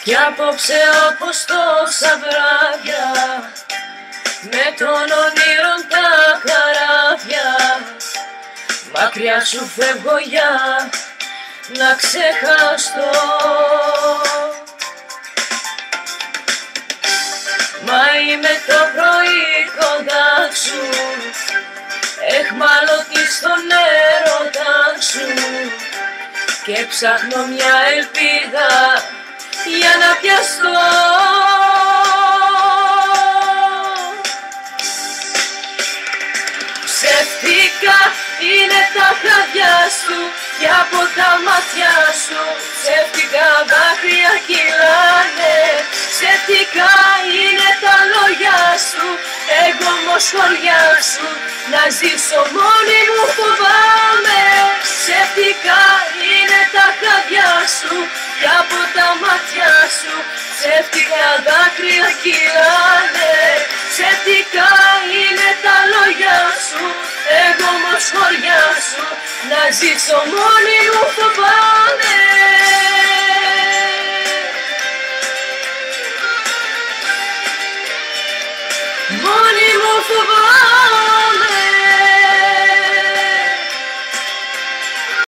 Κι απόψε όπως τόσα βράδια, με τον όνειρον τα καράβια, μακριά σου φεύγω για να ξεχαστώ. Μα είμαι το πρωί κοντά σου, εχμάλωτη στον έρωτα σου, και ψάχνω μια ελπίδα για να πιαστώ. Ψεύτικα είναι τα χάδια σου και από τα μάτια σου ψεύτικα δάκρυα κυλάνε. Ψεύτικα είναι τα λόγια σου, εγώ όμως χωριά σου να ζήσω μόνη μου φοβάμαι. Ψεύτικα είναι τα χάδια σου και από τα μάτια σου ψεύτικα δάκρυα κυλάνε. Ψεύτικα είναι τα λόγια σου, εγώ όμως χωριά σου να ζήσω μόνη μου φοβάμαι. Μόνη μου φοβάμαι.